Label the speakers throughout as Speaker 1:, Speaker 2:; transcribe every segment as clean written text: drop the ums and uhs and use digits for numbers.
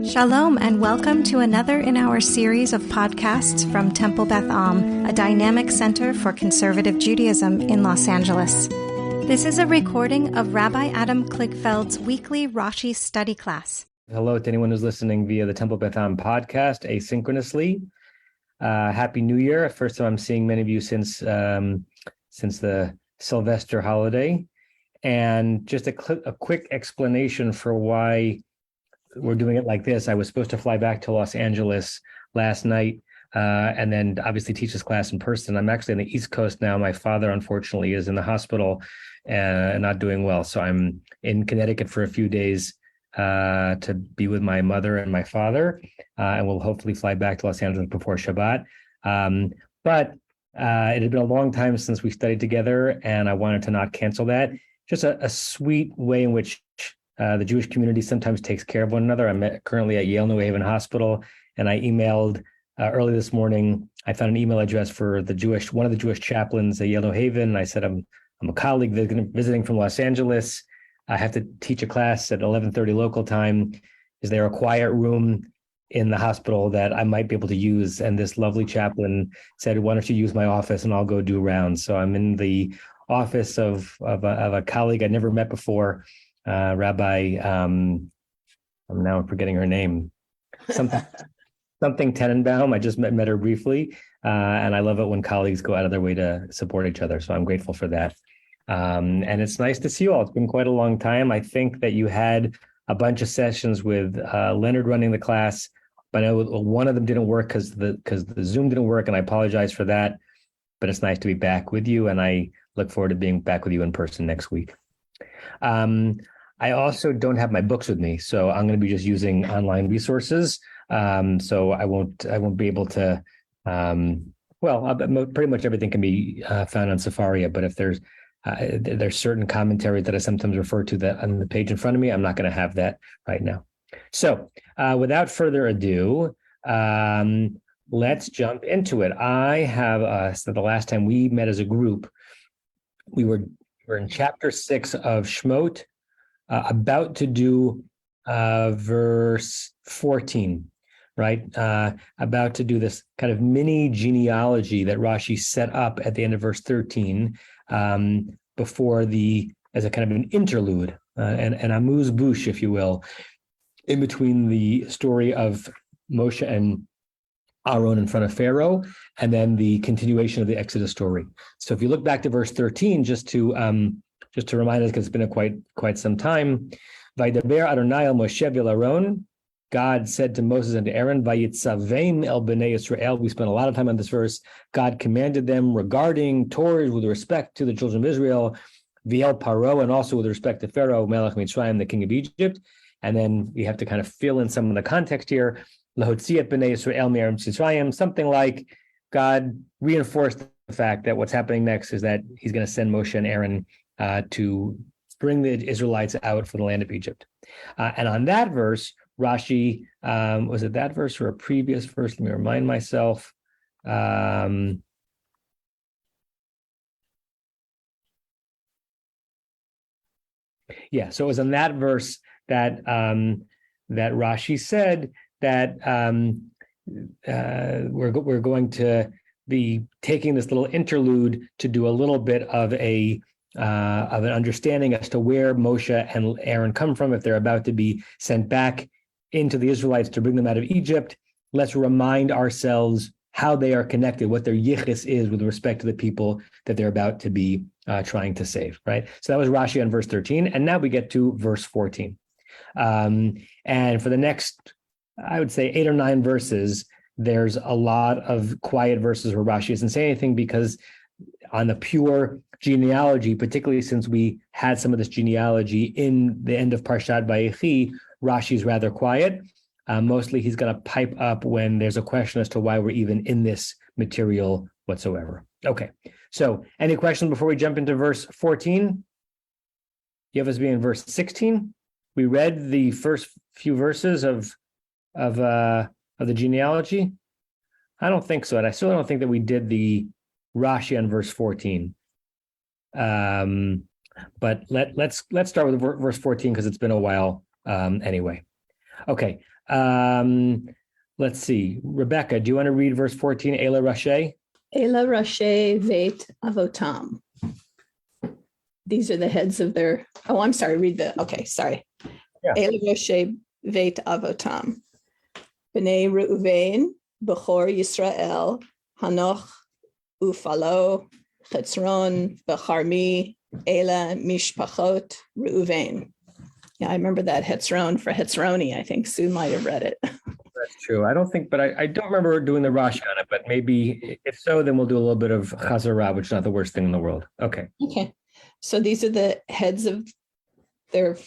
Speaker 1: Shalom and welcome to another in our series of podcasts from Temple Beth Am, a dynamic center for conservative Judaism in Los Angeles. This is a recording of Rabbi Adam Kligfeld's weekly Rashi study class.
Speaker 2: Hello to anyone who's listening via the Temple Beth Am podcast asynchronously. Happy New Year. First time I'm seeing many of you since the Sylvester holiday. And just a quick explanation for why we're doing it like this. I was supposed to fly back to Los Angeles last night and then obviously teach this class in person. I'm actually on the East Coast now. My father, unfortunately, is in the hospital and not doing well. So I'm in Connecticut for a few days to be with my mother and my father. And we'll hopefully fly back to Los Angeles before Shabbat. But it had been a long time since we studied together, and I wanted to not cancel that. Just a sweet way in which the Jewish community sometimes takes care of one another. I'm currently at Yale New Haven Hospital, and I emailed early this morning. I found an email address for one of the Jewish chaplains at Yale New Haven. And I said, I'm a colleague visiting from Los Angeles. I have to teach a class at 11:30 local time. Is there a quiet room in the hospital that I might be able to use? And this lovely chaplain said, why don't you use my office and I'll go do rounds. So I'm in the office of a colleague I'd never met before. Rabbi, I'm now forgetting her name, something Tenenbaum. I just met her briefly, and I love it when colleagues go out of their way to support each other. So I'm grateful for that. And it's nice to see you all. It's been quite a long time. I think that you had a bunch of sessions with Leonard running the class, but I know one of them didn't work because the Zoom didn't work, and I apologize for that. But it's nice to be back with you, and I look forward to being back with you in person next week. I also don't have my books with me, so I'm going to be just using online resources. So I won't be able to. Pretty much everything can be found on Safaria. But if there's certain commentary that I sometimes refer to that on the page in front of me, I'm not going to have that right now. So without further ado, let's jump into it. I have so the last time we met as a group, we're in chapter 6 of Shemot, about to do verse 14, right? About to do this kind of mini genealogy that Rashi set up at the end of verse 13 before as a kind of an interlude, an amuse bouche, if you will, in between the story of Moshe and Aaron in front of Pharaoh, and then the continuation of the Exodus story. So if you look back to verse 13, just to remind us, because it's been quite some time, Vaydaber Adonai el Moshe v'el Aaron, God said to Moses and to Aaron, Vayitzaveim el bnei Yisrael. We spent a lot of time on this verse. God commanded them regarding Torah with respect to the children of Israel, v'el Paro, and also with respect to Pharaoh, Melech Mitzrayim, the king of Egypt. And then we have to kind of fill in some of the context here. Lahotziat bnei Yisrael mi'aretz Mitzrayim, something like God reinforced the fact that what's happening next is that he's going to send Moshe and Aaron to bring the Israelites out from the land of Egypt. And on that verse, Rashi, was it that verse or a previous verse? Let me remind myself. Yeah, so it was in that verse that that Rashi said that we're going to be taking this little interlude to do a little bit of an understanding as to where Moshe and Aaron come from. If they're about to be sent back into the Israelites to bring them out of Egypt, let's remind ourselves how they are connected, what their yichus is with respect to the people that they're about to be trying to save, right? So that was Rashi on verse 13. And now we get to verse 14. And for the next, I would say 8 or 9 verses, there's a lot of quiet verses where Rashi doesn't say anything, because on the pure genealogy, particularly since we had some of this genealogy in the end of Parshat Vayechi, Rashi is rather quiet. Mostly he's going to pipe up when there's a question as to why we're even in this material whatsoever. Okay, so any questions before we jump into verse 14? You have us being in verse 16. We read the first few verses of the genealogy. I don't think so, and I still don't think that we did the Rashi on verse 14. But let's start with verse 14 because it's been a while anyway. Okay. Let's see. Rebecca, do you want to read verse 14? Ela Rashi?
Speaker 3: Ela Rashi Beth Am. These are the heads of their, I'm sorry, sorry.
Speaker 2: Yeah.
Speaker 3: Ela Rashi Beth Am. B'nai Reuven, Bechor Yisrael, Hanoch, Ufalo, Chetzron, Becharmi, Ela Mishpachot, Reuven. Yeah, I remember that Hetzron for Hetzroni. I think Sue might have read it.
Speaker 2: That's true. I don't think, but I don't remember doing the Rashi on it, but maybe if so, then we'll do a little bit of Chazarah, which is not the worst thing in the world. Okay.
Speaker 3: Okay. So these are the heads of the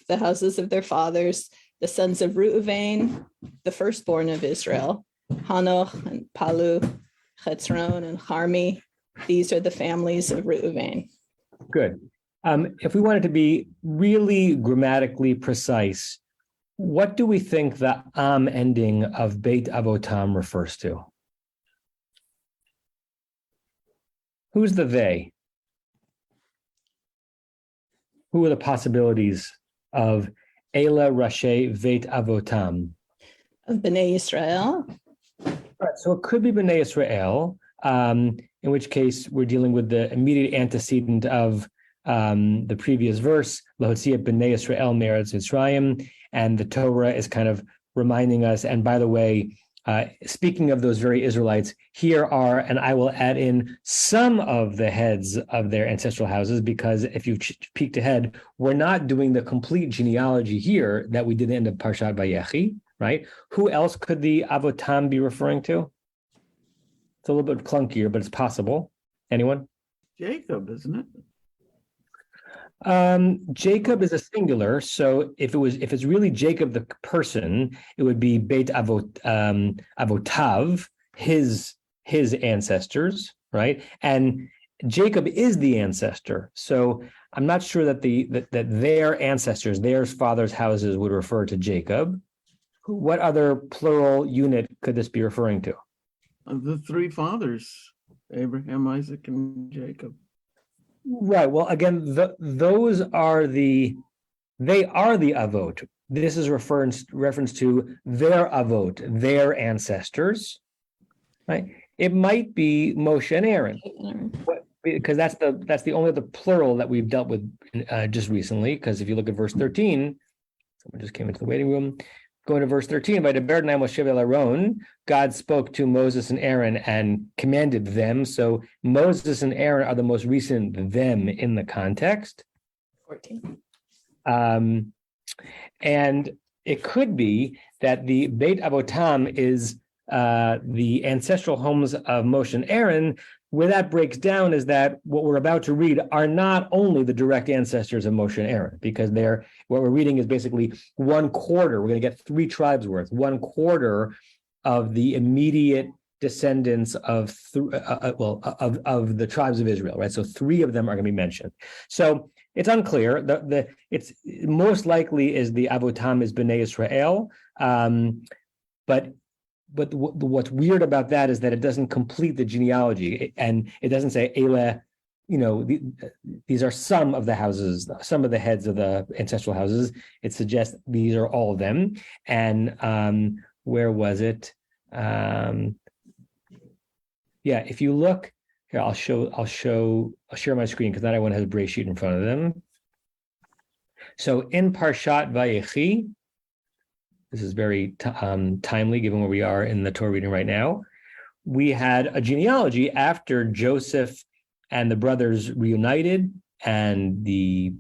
Speaker 3: houses of their fathers, the sons of Reuven, the firstborn of Israel, Hanoch and Palu, Chetzron and Harmi. These are the families of Reuven.
Speaker 2: Good. If we wanted to be really grammatically precise, what do we think the Am ending of Beit Avotam refers to? Who's the they? Who are the possibilities of Ela Rashi Beit Avotam?
Speaker 3: Of Bnei Israel.
Speaker 2: Right, so it could be Bnei Israel, in which case we're dealing with the immediate antecedent of the previous verse, Lahotziat Bnei Israel Me'eretz Mitzrayim, and the Torah is kind of reminding us, and by the way, speaking of those very Israelites, here are, and I will add in some of the heads of their ancestral houses, because if you've peeked ahead, we're not doing the complete genealogy here that we did at the end of Parshat Vayechi, right? Who else could the Avotam be referring to? It's a little bit clunkier, but it's possible. Anyone?
Speaker 4: Jacob, isn't it?
Speaker 2: Jacob is a singular, so if it's really Jacob the person, it would be Beit Avotav, his ancestors, right? And Jacob is the ancestor, so I'm not sure that that their ancestors, their father's houses, would refer to Jacob. What other plural unit could this be referring to?
Speaker 4: The three fathers, Abraham, Isaac, and Jacob.
Speaker 2: Right. Well, again, those are they are the avot. This is reference to their avot, their ancestors, right? It might be Moshe and Aaron, because that's the only other plural that we've dealt with just recently. Because if you look at verse 13, someone just came into the waiting room. Going to verse 13, by Aaron, God spoke to Moses and Aaron and commanded them. So Moses and Aaron are the most recent them in the context.
Speaker 3: 14.
Speaker 2: And it could be that the Beit Avotam is the ancestral homes of Moshe and Aaron. Where that breaks down is that what we're about to read are not only the direct ancestors of Moshe and Aaron, because what we're reading is basically 1/4. We're going to get 3 tribes worth, 1/4 of the immediate descendants of the tribes of Israel, right? So 3 of them are going to be mentioned. So it's unclear. It's most likely is the Avotam is Bnei Israel, But what's weird about that is that it doesn't complete the genealogy, and it doesn't say Ela. These are some of the houses, some of the heads of the ancestral houses. It suggests these are all of them. And where was it? If you look here, I'll share my screen because not everyone has a Bray sheet in front of them. So in Parshat Vayechi. This is very timely given where we are in the Torah reading right now. We had a genealogy after Joseph and the brothers reunited, and the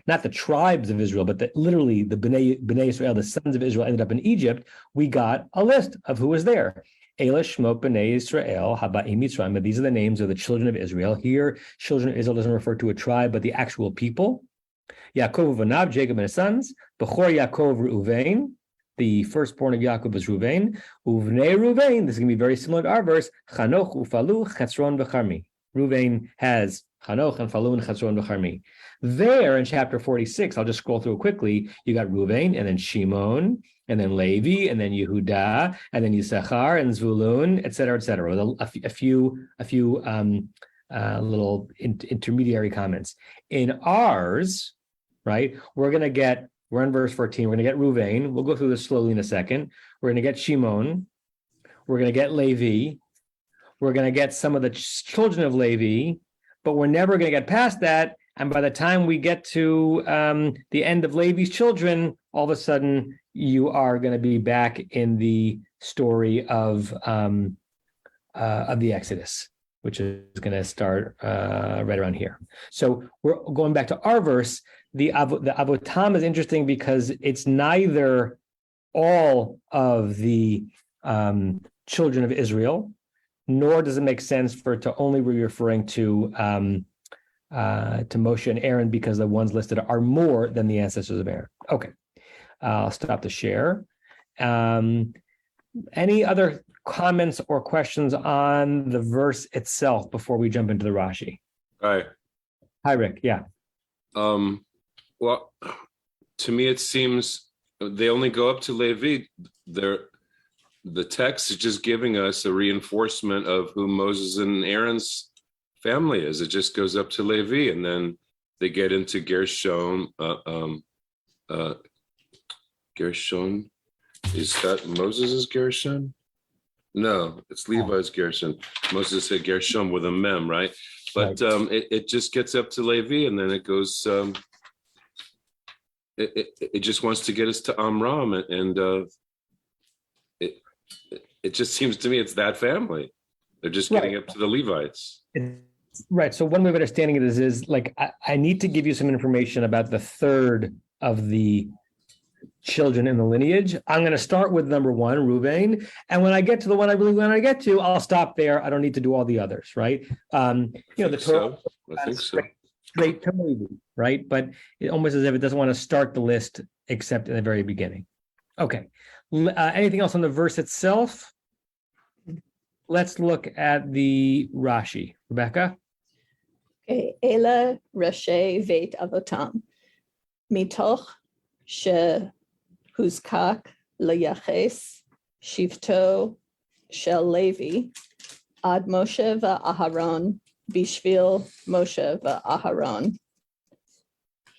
Speaker 2: not the tribes of Israel, but literally the Bnei Israel, the sons of Israel, ended up in Egypt. We got a list of who was there. Ela Shemot Bnei Israel Haba'im Mitzrayim. But these are the names of the children of Israel. Here, children of Israel doesn't refer to a tribe, but the actual people. Yaakov Vanab, Jacob and his sons. Bechor Yaakov Reuven, the firstborn of Yaakov was Reuven. Uvnei Reuven, this is going to be very similar to our verse. Chanoch Ufalu Chetzron Becharmi. Reuven has Chanoch and Falu and Chetzron Becharmi. There in chapter 46, I'll just scroll through quickly. You got Reuven and then Shimon and then Levi and then Yehuda and then Yisachar and Zvulun, et cetera, et cetera. A few little intermediary comments. In ours, right, we're going to get We're on verse 14. We're going to get Ruvain. We'll go through this slowly in a second. We're going to get Shimon. We're going to get Levi. We're going to get some of the children of Levi, but we're never going to get past that. And by the time we get to the end of Levi's children, all of a sudden you are going to be back in the story of the Exodus, which is going to start right around here. So we're going back to our verse. The Avotam is interesting because it's neither all of the children of Israel, nor does it make sense for it to only be referring to Moshe and Aaron, because the ones listed are more than the ancestors of Aaron. Okay, I'll stop the share. Any other comments or questions on the verse itself before we jump into the Rashi?
Speaker 5: Hi,
Speaker 2: Rick. Yeah.
Speaker 5: Well, to me, it seems they only go up to Levi. The text is just giving us a reinforcement of who Moses and Aaron's family is. It just goes up to Levi, and then they get into Gershon. Gershon, is that Moses' Gershon? No, it's Levi's Gershon. Moses said Gershon with a mem, right? But it just gets up to Levi, and then it goes. It just wants to get us to Amram, and it just seems to me it's that family. They're just getting up to the Levites.
Speaker 2: Right. So one way of understanding it is like I need to give you some information about the third of the children in the lineage. I'm going to start with number one, Reuven, and when I get to the one I really want to get to, I'll stop there. I don't need to do all the others, right? The Torah.
Speaker 5: I think so.
Speaker 2: Straight to Levi, right? But it almost as if it doesn't want to start the list except in the very beginning. Okay. Anything else on the verse itself? Let's look at the Rashi. Rebecca?
Speaker 3: Okay. Ela Rashi Beth Avotam. Mitoch shehuzkak leyaches shivto shel Levi ad Moshe va'Aharon bishvil Moshe va'Aharon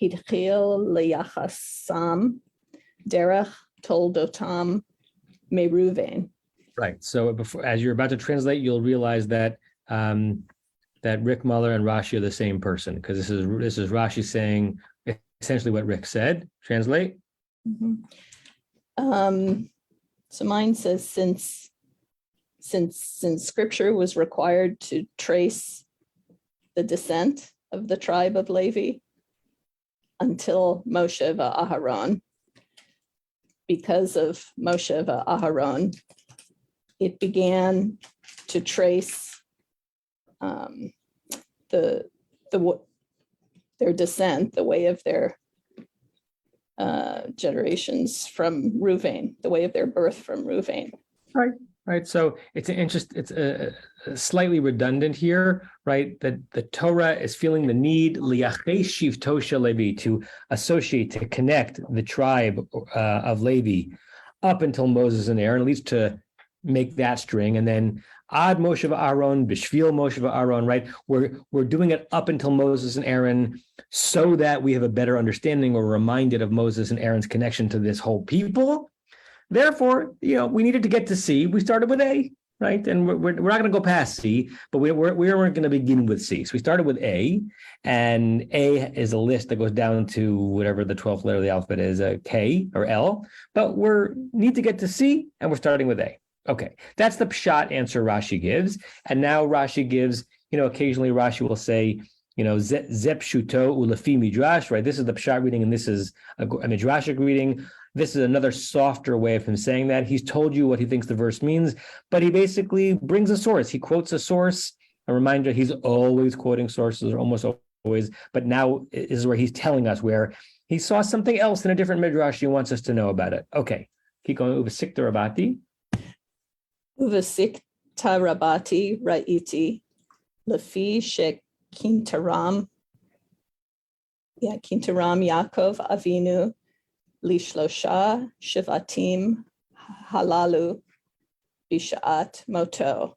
Speaker 3: hidchil leyachasam derech toldotam meruven.
Speaker 2: Right. So before, as you're about to translate, you'll realize that that Rick Muller and Rashi are the same person, because this is Rashi saying essentially what Rick said. Translate.
Speaker 3: Mm-hmm. So mine says since Scripture was required to trace the descent of the tribe of Levi until Moshe va'Aharon, because of Moshe va'Aharon, it began to trace their descent, the way of their generations from Reuven, the way of their birth from Reuven.
Speaker 2: Right. So it's slightly redundant here, right? That the Torah is feeling the need liyachesh shivto shel Levi, to associate, to connect the tribe of Levi up until Moses and Aaron, at least to make that string, and then ad Moshe va'Aaron, bishvil Moshe va'Aaron, right? We're doing it up until Moses and Aaron so that we have a better understanding or reminded of Moses and Aaron's connection to this whole people. Therefore, we needed to get to C. We started with A, right? And we're not going to go past C, but we weren't going to begin with C. So we started with A, and A is a list that goes down to whatever the 12th letter of the alphabet is, K or L. But we need to get to C, and we're starting with A. Okay, that's the pshat answer Rashi gives. And now Rashi gives, occasionally Rashi will say, zep shuto ulefi midrash, right? This is the pshat reading, and this is a midrashic reading. This is another softer way of him saying that. He's told you what he thinks the verse means, but he basically brings a source. He quotes a source. A reminder, he's always quoting sources, or almost always, but now is where he's telling us where he saw something else in a different midrash. He wants us to know about it. Okay, keep going. Uvasikta rabati.
Speaker 3: Uvasikta rabati ra'iti lefi shekintaram. Yeah, Kintaram Yaakov Avinu Lishlosha Shivatim Halalu Bishat Moto.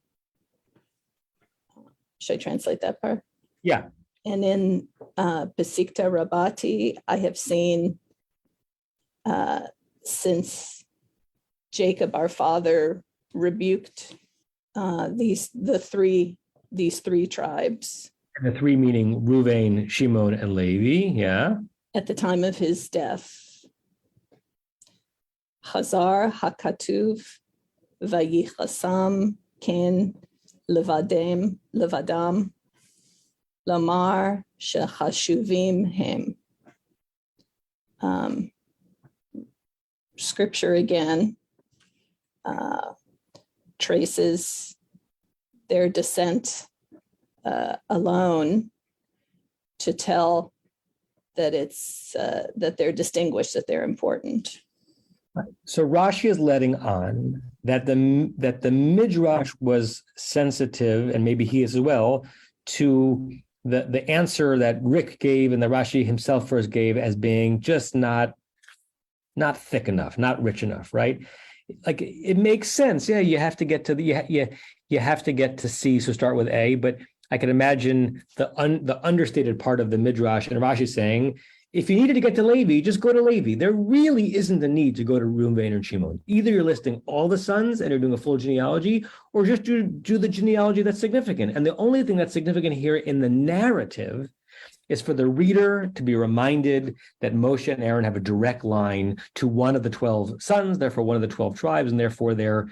Speaker 3: Should I translate that part?
Speaker 2: Yeah.
Speaker 3: And in Besikta Rabati, I have seen since Jacob, our father, rebuked these three tribes.
Speaker 2: And the three meaning Ruvain, Shimon, and Levi, yeah.
Speaker 3: At the time of his death. Chazar hakatuv vayichasam ken levadam lamar shechashuvim hem. Scripture again traces their descent alone to tell that it's that they're distinguished, that they're important.
Speaker 2: So Rashi is letting on that the Midrash was sensitive, and maybe he is as well, to the answer that Rick gave and that Rashi himself first gave as being just not thick enough, not rich enough, right? Like it makes sense. Yeah, you have to get to you have to get to C, so start with A, but I can imagine the understated part of the Midrash and Rashi saying, if you needed to get to Levi, just go to Levi. There really isn't a need to go to Reuven or Shimon. Either you're listing all the sons and you're doing a full genealogy, or just do the genealogy that's significant. And the only thing that's significant here in the narrative is for the reader to be reminded that Moshe and Aaron have a direct line to one of the 12 sons, therefore one of the 12 tribes, and therefore they're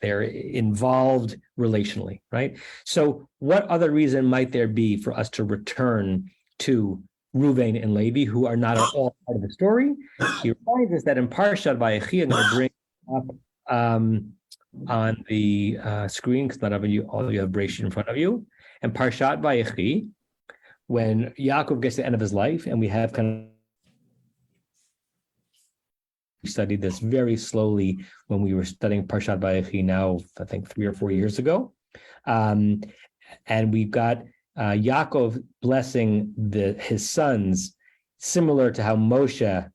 Speaker 2: involved relationally, right? So what other reason might there be for us to return to Reuven and Levi, who are not at all part of the story? He reminds us that in Parshat Vayechi, I'm going to bring up on the screen, because not all of you have Breshit in front of you. And Parshat Vayechi, when Yaakov gets to the end of his life, and we have studied this very slowly when we were studying Parshat Vayechi now, I think 3 or 4 years ago. And we've got Yaakov blessing his sons, similar to how Moshe,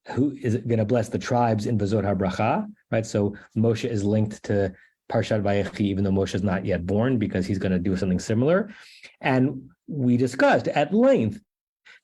Speaker 2: who is going to bless the tribes in Vazot HaBracha, right? So Moshe is linked to Parshat Vayechi, even though Moshe is not yet born, because he's going to do something similar. And we discussed at length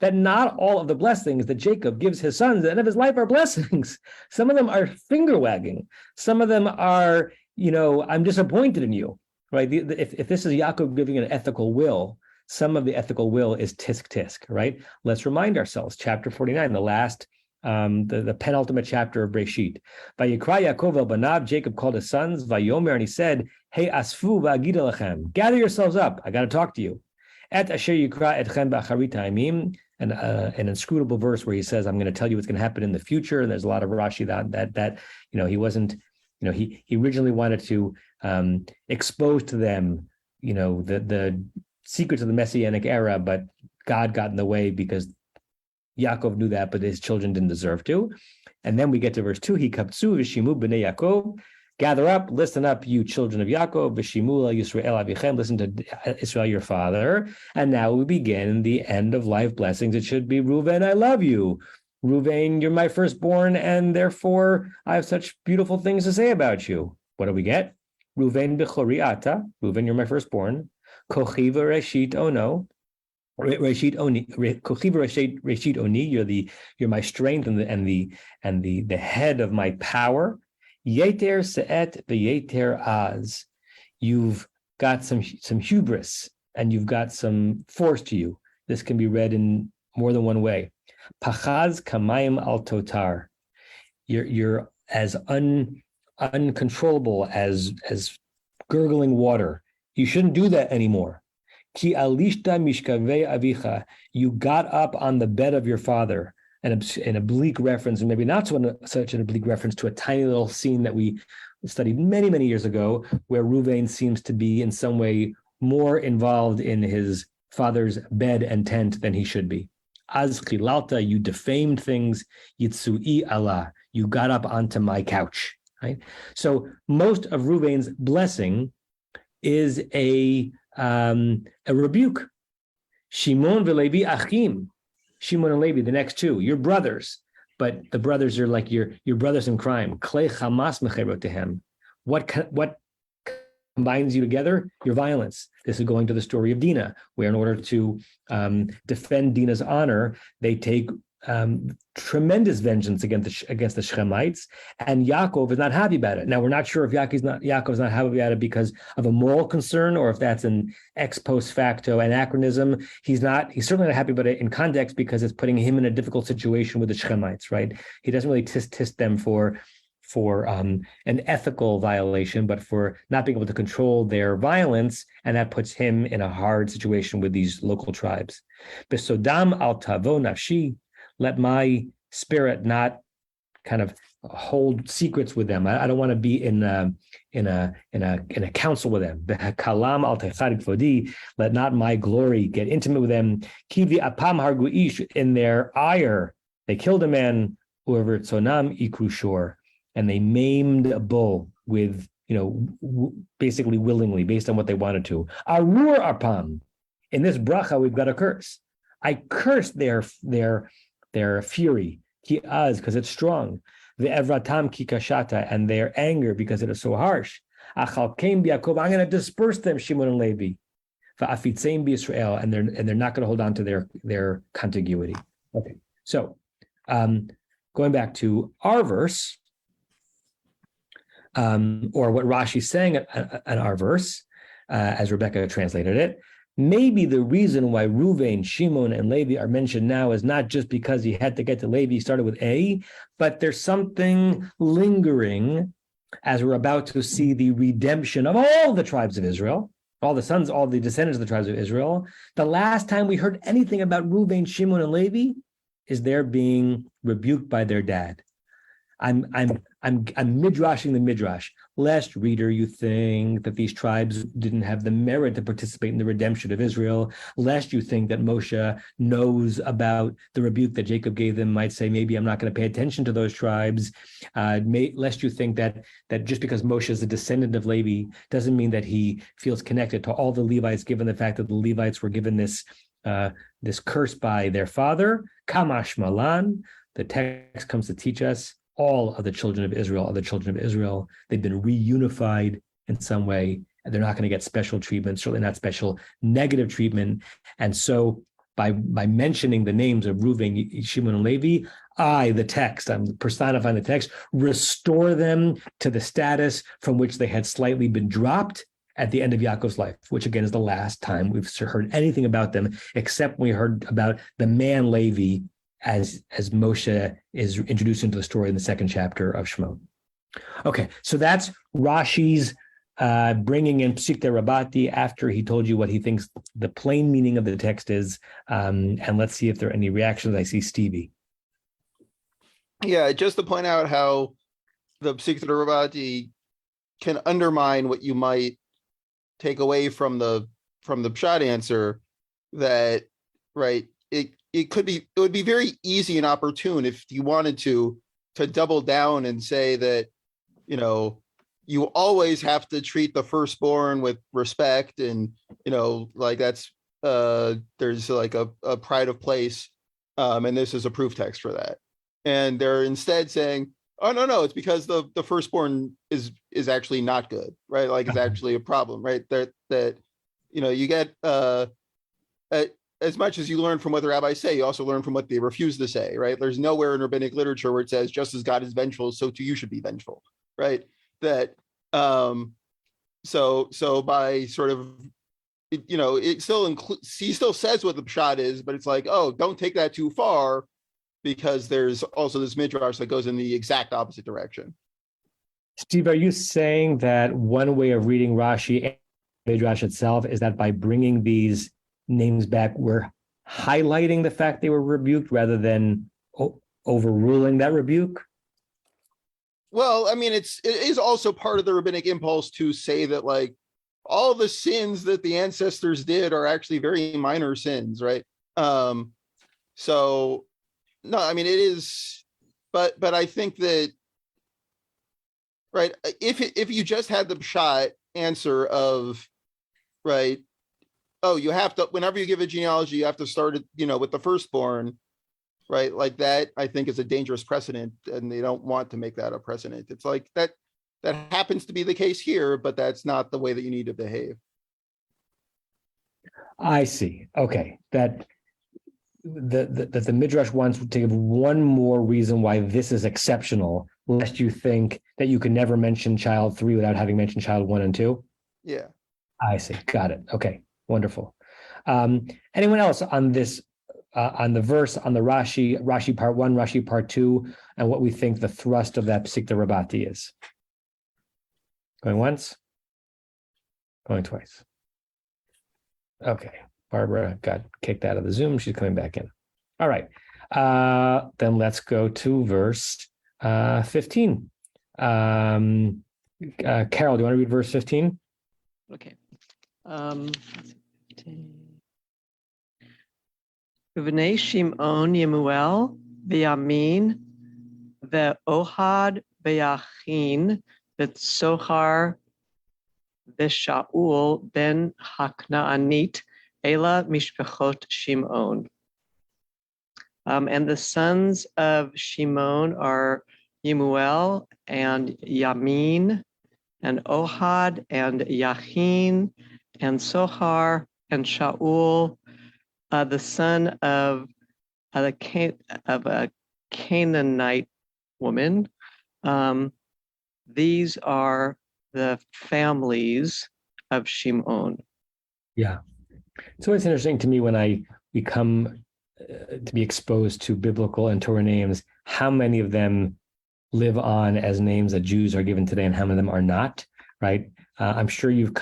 Speaker 2: that not all of the blessings that Jacob gives his sons at the end of his life are blessings. Some of them are finger wagging. Some of them are, I'm disappointed in you, right? If this is Yaakov giving an ethical will, some of the ethical will is tisk, right? Let's remind ourselves, chapter 49, the last, the penultimate chapter of Breshit. Vayikra Yaakov el banav, Jacob called his sons, Vayomer, and he said, Hey asfu v'agid lechem, gather yourselves up, I got to talk to you. Et asher yikra etchem b'acharit ha'amim, an inscrutable verse where he says, I'm going to tell you what's going to happen in the future. And there's a lot of Rashi that he wasn't, he originally wanted to expose to them, the secrets of the Messianic era, but God got in the way because Yaakov knew that, but his children didn't deserve to. And then we get to verse 2, Hikaptzu v'shimu b'nei Yaakov, gather up, listen up, you children of Yaakov, v'shimu Yisrael avichem, listen to Israel, your father. And now we begin the end of life blessings. It should be, Reuven, I love you. Reuven, you're my firstborn, and therefore I have such beautiful things to say about you. What do we get? Reuven b'chori ata, Reuven, you're my firstborn. Kochiva reshit ono, reshit oni, kochiva reshit oni, you're my strength and the head of my power. Yeter se'et v'yeter az, you've got some hubris and you've got some force to you. This can be read in more than one way. Pachaz kamayim al totar, you're as uncontrollable as gurgling water. You shouldn't do that anymore. Ki alishta mishkavei avicha, you got up on the bed of your father. An oblique reference, and maybe not such an oblique reference, to a tiny little scene that we studied many, many years ago, where Reuven seems to be in some way more involved in his father's bed and tent than he should be. Az chilalta, you defamed things. Yitzui Allah, you got up onto my couch. Right. So most of Reuven's blessing is a rebuke. Shimon v'Levi achim. Shimon and Levi, the next two, your brothers, but the brothers are like your brothers in crime. Klei chamas mecherotehem. What combines you together? Your violence. This is going to the story of Dinah, where in order to defend Dinah's honor, they take tremendous vengeance against the Shemites, and Yaakov is not happy about it. Now, we're not sure if Yaakov's not happy about it because of a moral concern, or if that's an ex post facto anachronism. He's certainly not happy about it in context because it's putting him in a difficult situation with the Shemites, right? He doesn't really tisk them for an ethical violation, but for not being able to control their violence, and that puts him in a hard situation with these local tribes. Besodam al tavo nafshi, let my spirit not kind of hold secrets with them. I don't want to be in a council with them. Kalam al techad kvodi, let not my glory get intimate with them. Kivi apam hargu ish, in their ire they killed a man, whoever tzonam ikru shor, and they maimed a bull with, basically willingly, based on what they wanted to. Arur apam, in this bracha we've got a curse. I curse their fury, ki az, because it's strong. The evratam ki kashata, and their anger because it is so harsh. Achal keim bi'Yaakov, I'm going to disperse them, Shimon and Levi. Va'afitzeim b'Yisrael, and they're not going to hold on to their contiguity. Okay, so going back to our verse, or what Rashi's saying in our verse, as Rebecca translated it. Maybe the reason why Reuven, Shimon, and Levi are mentioned now is not just because he had to get to Levi, he started with A, but there's something lingering as we're about to see the redemption of all the tribes of Israel, all the descendants of the tribes of Israel. The last time we heard anything about Reuven, Shimon, and Levi is their being rebuked by their dad. I'm midrashing the midrash. Lest, reader, you think that these tribes didn't have the merit to participate in the redemption of Israel. Lest you think that Moshe knows about the rebuke that Jacob gave them, might say, maybe I'm not going to pay attention to those tribes. Lest you think that just because Moshe is a descendant of Levi doesn't mean that he feels connected to all the Levites, given the fact that the Levites were given this curse by their father. Kamash Malan, the text comes to teach us all of the children of Israel are the children of Israel. They've been reunified in some way, and they're not going to get special treatment, certainly not special negative treatment. And so by mentioning the names of Reuven, Shimon, and Levi, I'm personifying the text, restore them to the status from which they had slightly been dropped at the end of Yaakov's life, which again is the last time we've heard anything about them, except when we heard about the man Levi as Moshe is introduced into the story in the second chapter of Shemot. Okay, so that's Rashi's bringing in Psikta Rabati after he told you what he thinks the plain meaning of the text is. And let's see if there are any reactions. I see Stevie.
Speaker 6: Yeah, just to point out how the Psikta Rabati can undermine what you might take away from the Pshat answer, that, right, it would be very easy and opportune if you wanted to double down and say that, you always have to treat the firstborn with respect, and, like that's there's like a pride of place, and this is a proof text for that. And they're instead saying, oh, no, it's because the firstborn is actually not good, right? Like it's actually a problem, right? That you get as much as you learn from what the rabbis say, you also learn from what they refuse to say, right? There's nowhere in rabbinic literature where it says, just as God is vengeful, so too you should be vengeful, right? That, so by sort of, it still includes, he still says what the pshat is, but it's like, oh, don't take that too far, because there's also this midrash that goes in the exact opposite direction.
Speaker 2: Steve, are you saying that one way of reading Rashi and midrash itself is that by bringing these names back, we're highlighting the fact they were rebuked rather than overruling that rebuke?
Speaker 6: Well, I mean, it is also part of the rabbinic impulse to say that, like, all the sins that the ancestors did are actually very minor sins, right? So no, I mean, it is, but I think that, right, if you just had the pshat answer of, right, oh, you have to, whenever you give a genealogy, you have to start it, with the firstborn, right? Like that, I think, is a dangerous precedent, and they don't want to make that a precedent. It's like that happens to be the case here, but that's not the way that you need to behave.
Speaker 2: I see. Okay. That that the Midrash wants to give one more reason why this is exceptional, lest you think that you can never mention child 3 without having mentioned child 1 and 2?
Speaker 6: Yeah.
Speaker 2: I see. Got it. Okay. Wonderful. Anyone else on this, on the verse, on the Rashi part 1, Rashi part 2, and what we think the thrust of that Psikta Rabati is? Going once? Going twice. Okay. Barbara got kicked out of the Zoom. She's coming back in. All right. Then let's go to verse 15. Carol, do you want to read verse 15?
Speaker 7: Okay. Uvnei Shimon Yemuel v'Yamin ve'Ohad ve'Yachin ve'Tzohar ve'Shaul ben Haknaanit Ela Mishpachot Shimon. And the sons of Shimon are Yemuel and Yamin and Ohad and Yachin and Sohar and Shaul, the son of a Canaanite woman. These are the families of Shimon.
Speaker 2: Yeah. So it's interesting to me when we come to be exposed to biblical and Torah names, how many of them live on as names that Jews are given today and how many of them are not, right? I'm sure you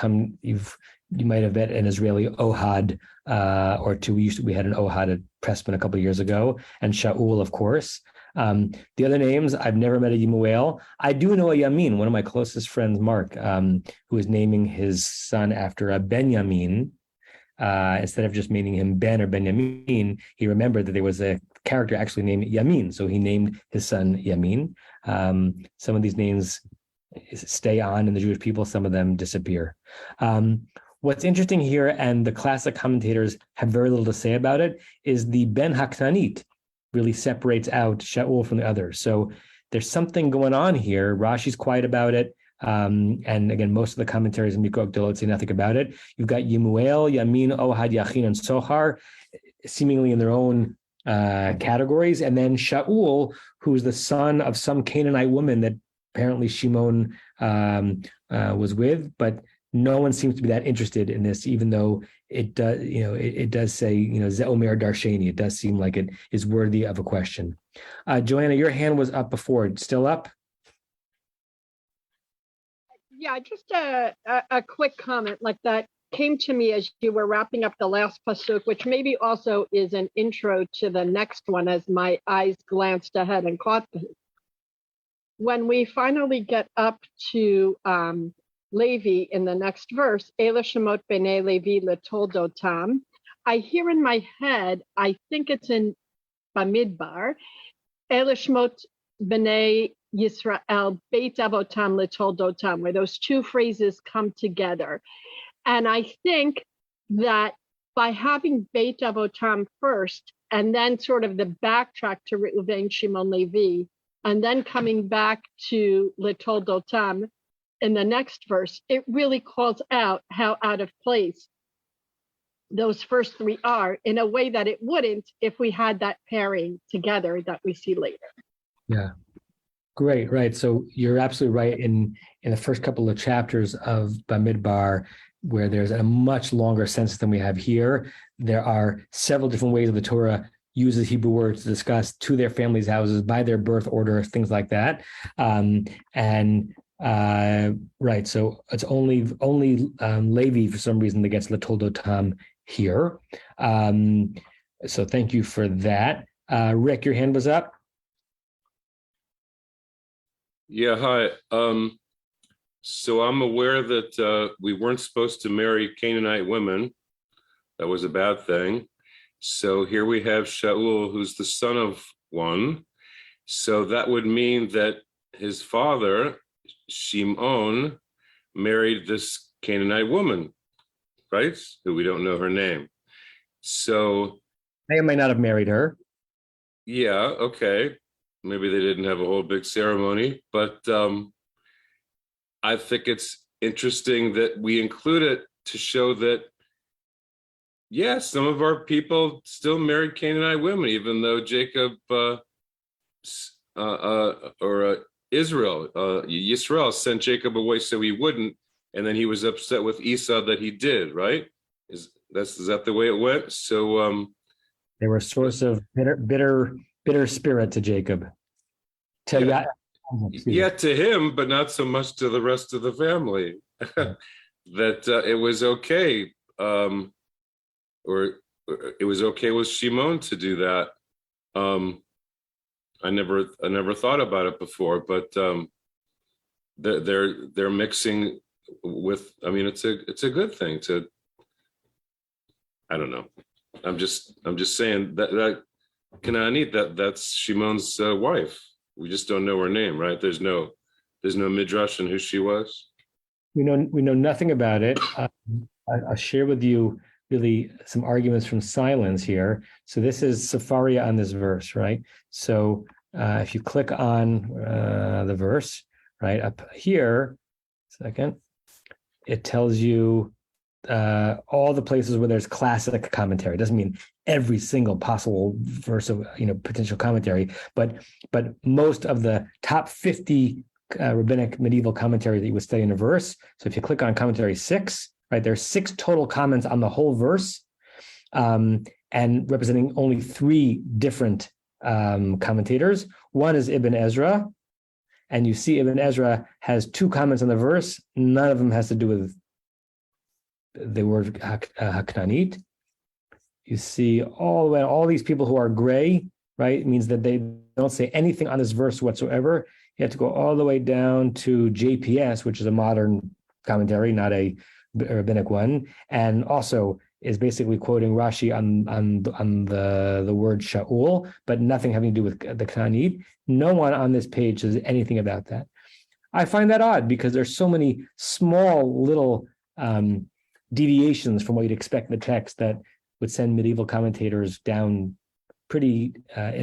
Speaker 2: might have met an Israeli Ohad or two. We had an Ohad at Pressman a couple of years ago, and Shaul, of course. The other names, I've never met a Yemuel. I do know a Yamin, one of my closest friends, Mark, who is naming his son after a Benjamin. Instead of just naming him Ben or Benjamin, he remembered that there was a character actually named Yamin, so he named his son Yamin. Some of these names stay on in the Jewish people, some of them disappear. What's interesting here, and the classic commentators have very little to say about it, is the Ben Haknanit really separates out Shaul from the others. So there's something going on here. Rashi's quiet about it. And again, most of the commentaries in Mikro Gdolot say nothing about it. You've got Yemuel, Yamin, Ohad, Yachin, and Sohar, seemingly in their own categories. And then Shaul, who's the son of some Canaanite woman that apparently Shimon was with, but no one seems to be that interested in this, even though it does, it does say, Zeomer Darshani. It does seem like it is worthy of a question. Joanna, your hand was up before. It's still up?
Speaker 8: Yeah, just a quick comment like that came to me as you were wrapping up the last pasuk, which maybe also is an intro to the next one as my eyes glanced ahead and caught this. When we finally get up to Levi in the next verse, Ela Shemot B'nei Levi Letoldotam, I hear in my head, I think it's in Bamidbar, Ela Shemot B'nei Yisrael, Beit Avotam Letoldotam, where those two phrases come together. And I think that by having Beit Avotam first, and then sort of the backtrack to Reuven, Shimon, Levi, and then coming back to Letoldotam in the next verse, it really calls out how out of place those first three are in a way that it wouldn't if we had that pairing together that we see later.
Speaker 2: Yeah. Great, right. So you're absolutely right. In the first couple of chapters of Bamidbar, where there's a much longer sentence than we have here, there are several different ways of the Torah uses Hebrew words to discuss to their families' houses, by their birth order, things like that. Right. So it's only Levi for some reason that gets Letoldotam here. So thank you for that. Rick, your hand was up.
Speaker 5: Yeah, hi. So I'm aware that we weren't supposed to marry Canaanite women. That was a bad thing. So here we have Shaul, who's the son of one. So that would mean that his father, Shimon, married this Canaanite woman, right? Who we don't know her name. So
Speaker 2: May or may not have married her.
Speaker 5: yeah, okay. Maybe they didn't have a whole big ceremony, but I think it's interesting that we include it to show that Yeah, some of our people still married Canaanite women, even though Jacob Israel, Yisrael sent Jacob away so he wouldn't, and then he was upset with Esau that he did, right? Is that the way it went? So
Speaker 2: they were a source of bitter spirit to Jacob.
Speaker 5: Yeah, to him, but not so much to the rest of the family. That it was okay, or it was okay with Shimon to do that. I never thought about it before, but they're mixing with. I mean, it's a good thing to. I don't know. I'm just saying that Canaanite, that's Shimon's wife. We just don't know her name, right? There's no midrash on who she was.
Speaker 2: We know nothing about it. I'll share with you really some arguments from silence here. So this is Sepharia on this verse, right? So if you click on the verse, right up here, it tells you all the places where there's classic commentary. It doesn't mean every single possible verse of potential commentary, but most of the top 50 rabbinic medieval commentary that you would study in a verse. So if you click on commentary 6, right, there's 6 total comments on the whole verse, and representing only 3 different commentators. One is Ibn Ezra, and you see Ibn Ezra has 2 comments on the verse. None of them has to do with the word Haknanit. You see all these people who are gray, right? It means that they don't say anything on this verse whatsoever. You have to go all the way down to JPS, which is a modern commentary, not a rabbinic one, and also is basically quoting Rashi on the word Shaul, but nothing having to do with the Khanid. No one on this page says anything about that. I find that odd because there's so many small little deviations from what you'd expect in the text that would send medieval commentators down pretty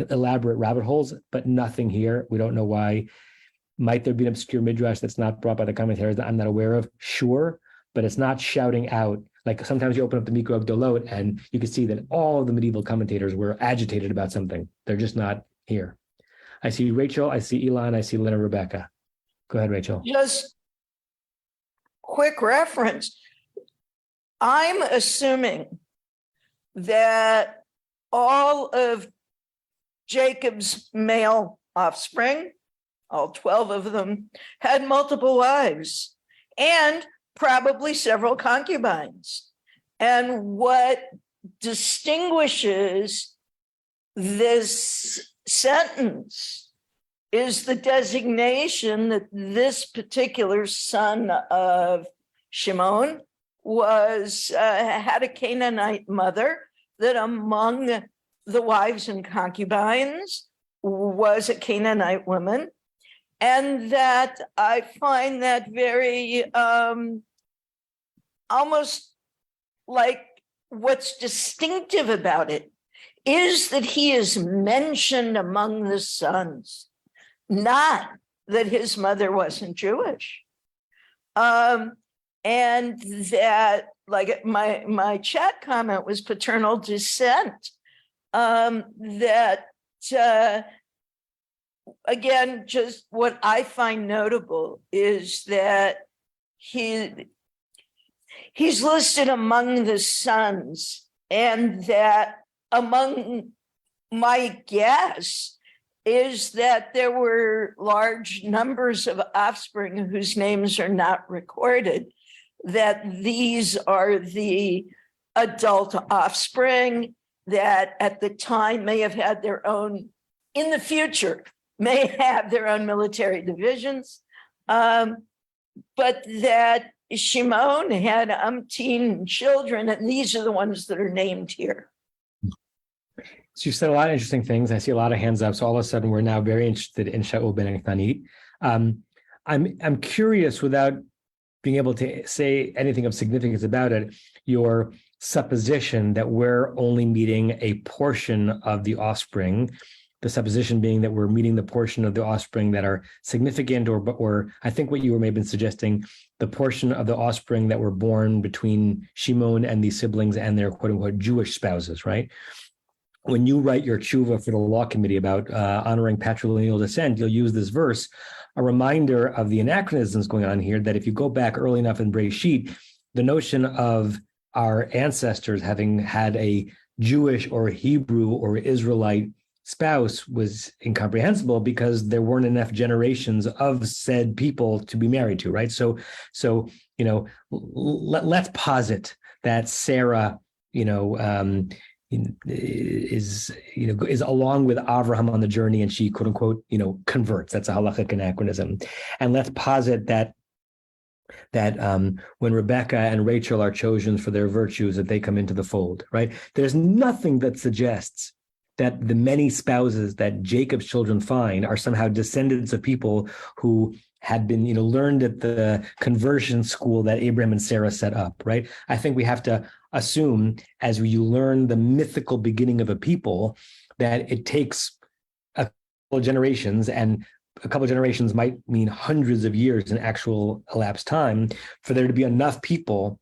Speaker 2: elaborate rabbit holes, but nothing here. We don't know why. Might there be an obscure midrash that's not brought by the commentators that I'm not aware of? Sure, but it's not shouting out. Like sometimes you open up the Mikra Gdolot and you can see that all of the medieval commentators were agitated about something. They're just not here. I see Rachel, I see Elon, I see Lynn and Rebecca. Go ahead, Rachel.
Speaker 9: Just quick reference. I'm assuming that all of Jacob's male offspring, all 12 of them, had multiple wives and probably several concubines. And what distinguishes this sentence is the designation that this particular son of Shimon had a Canaanite mother, that among the wives and concubines was a Canaanite woman, and that I find that very almost like what's distinctive about it is that he is mentioned among the sons, not that his mother wasn't Jewish. And that, like my chat comment was paternal descent, that again, just what I find notable is that he's listed among the sons, and that among my guess is that there were large numbers of offspring whose names are not recorded, that these are the adult offspring that at the time may have had their own, in the future, may have their own military divisions, but that Shimon had umpteen children, and these are the ones that are named here.
Speaker 2: So you said a lot of interesting things. I see a lot of hands up. So all of a sudden, we're now very interested in Shaul ben Khanit. I'm curious, without being able to say anything of significance about it, your supposition that we're only meeting a portion of the offspring the supposition being that we're meeting the portion of the offspring that are significant, or I think what you were maybe suggesting, the portion of the offspring that were born between Shimon and these siblings and their quote unquote Jewish spouses, right? When you write your tshuva for the law committee about honoring patrilineal descent, you'll use this verse, a reminder of the anachronisms going on here, that if you go back early enough in Breshit, the notion of our ancestors having had a Jewish or Hebrew or Israelite spouse was incomprehensible because there weren't enough generations of said people to be married to, right? So let's posit that Sarah, is along with Avraham on the journey, and she quote unquote converts. That's a halachic anachronism. And let's posit that when Rebecca and Rachel are chosen for their virtues, that they come into the fold, right? There's nothing that suggests that the many spouses that Jacob's children find are somehow descendants of people who had been, learned at the conversion school that Abraham and Sarah set up, right? I think we have to assume, as you learn the mythical beginning of a people, that it takes a couple of generations, and a couple of generations might mean hundreds of years in actual elapsed time, for there to be enough people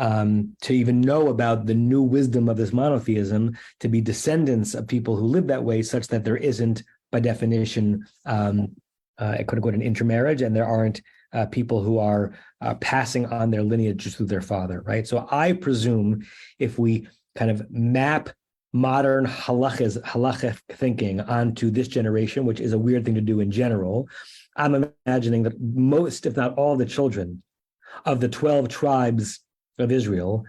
Speaker 2: to even know about the new wisdom of this monotheism, to be descendants of people who live that way, such that there isn't, by definition, quote unquote, an intermarriage, and there aren't people who are passing on their lineage through their father, right? So I presume if we kind of map modern halachic thinking onto this generation, which is a weird thing to do in general, I'm imagining that most, if not all, the children of the 12 tribes of Israel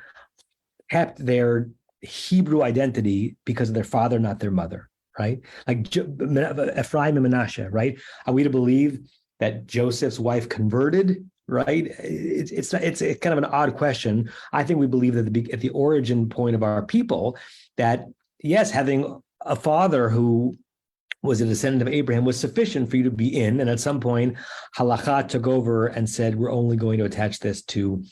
Speaker 2: kept their Hebrew identity because of their father, not their mother, right? Like Ephraim and Manasseh, right? Are we to believe that Joseph's wife converted, right? It's kind of an odd question. I think we believe that at the origin point of our people, that yes, having a father who was a descendant of Abraham was sufficient for you to be in, and at some point, halakha took over and said, we're only going to attach this to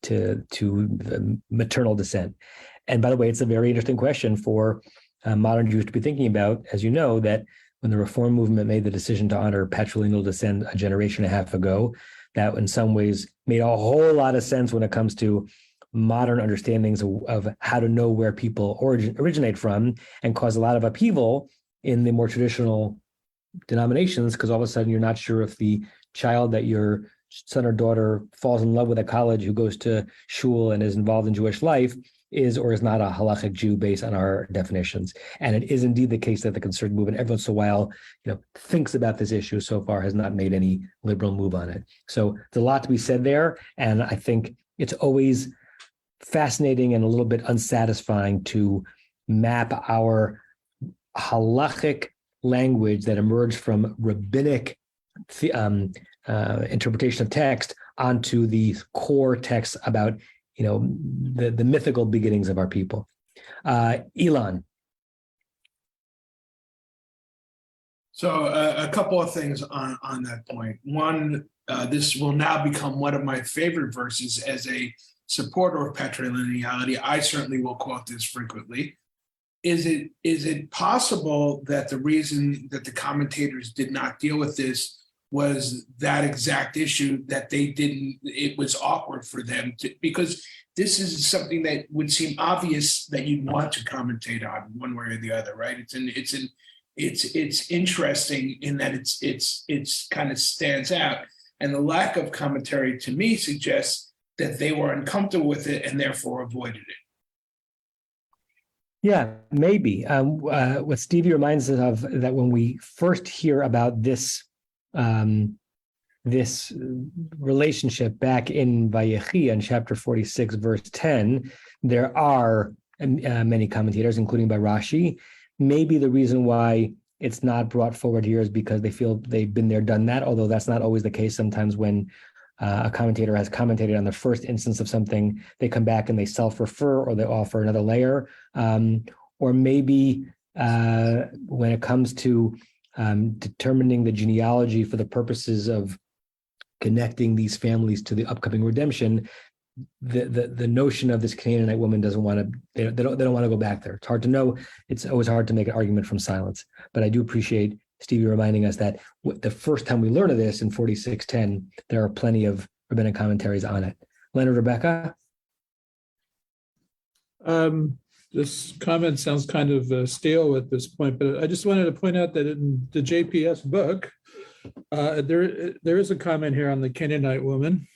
Speaker 2: the maternal descent. And by the way, it's a very interesting question for modern Jews to be thinking about, as you know, that when the Reform movement made the decision to honor patrilineal descent a generation and a half ago, that in some ways made a whole lot of sense when it comes to modern understandings of how to know where people originate from, and caused a lot of upheaval in the more traditional denominations, because all of a sudden you're not sure if the child that your son or daughter falls in love with at college who goes to shul and is involved in Jewish life is or is not a halachic Jew based on our definitions. And it is indeed the case that the conservative movement, every once in a while, thinks about this issue, so far has not made any liberal move on it. So there's a lot to be said there. And I think it's always fascinating and a little bit unsatisfying to map our halachic language that emerged from rabbinic interpretation of text onto the core text about the mythical beginnings of our people. Elon.
Speaker 10: So a couple of things on that point. One, this will now become one of my favorite verses as a supporter of patrilineality. I certainly will quote this frequently. Is it possible that the reason that the commentators did not deal with this was that exact issue, that it was awkward for them because this is something that would seem obvious that you'd want to commentate on one way or the other, right? It's interesting in that it's kind of stands out, and the lack of commentary to me suggests that they were uncomfortable with it and therefore avoided it.
Speaker 2: Yeah, maybe. What Stevie reminds us of, that when we first hear about this this relationship back in Vayechi in chapter 46, verse 10, there are many commentators, including by Rashi. Maybe the reason why it's not brought forward here is because they feel they've been there, done that, although that's not always the case. Sometimes when a commentator has commentated on the first instance of something, they come back and they self-refer or they offer another layer. Or maybe when it comes to determining the genealogy for the purposes of connecting these families to the upcoming redemption, the notion of this Canaanite woman doesn't want to, they don't want to go back there. It's hard to know. It's always hard to make an argument from silence. But I do appreciate Stevie reminding us that the first time we learn of this in 4610, there are plenty of rabbinic commentaries on it. Leonard, Rebecca?
Speaker 11: This comment sounds kind of stale at this point, but I just wanted to point out that in the JPS book, there is a comment here on the Canaanite woman.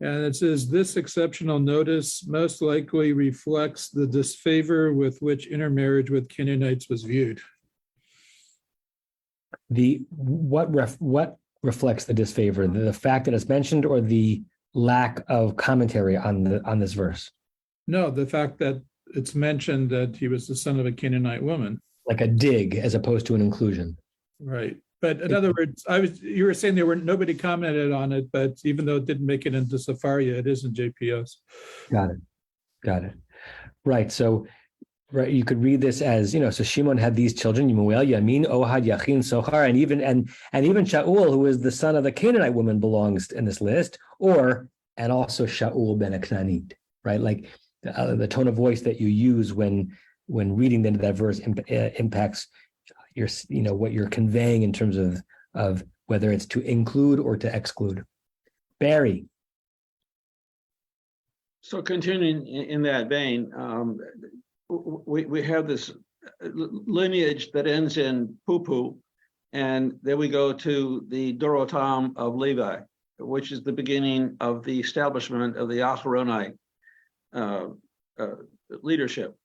Speaker 11: And it says, this exceptional notice most likely reflects the disfavor with which intermarriage with Canaanites was viewed.
Speaker 2: What reflects the disfavor? The fact that it's mentioned, or the lack of commentary on this verse?
Speaker 11: No, the fact that it's mentioned that he was the son of a Canaanite woman.
Speaker 2: Like a dig as opposed to an inclusion.
Speaker 11: Right. But in other words, you were saying nobody commented on it, but even though it didn't make it into Sepharia, it is in JPS. Got
Speaker 2: it. Right. So, right, you could read this as, so Shimon had these children, Yemuel, Yamin, Ohad, Yachin, Sochar, and even Shaul, who is the son of the Canaanite woman, belongs in this list, and also Shaul ben Aknanit, right? Like the tone of voice that you use when reading into that verse impacts what you're conveying in terms of whether it's to include or to exclude. Barry.
Speaker 12: So continuing in that vein, we have this lineage that ends in Pupu, and then we go to the Dorotam of Levi, which is the beginning of the establishment of the Acharonite leadership.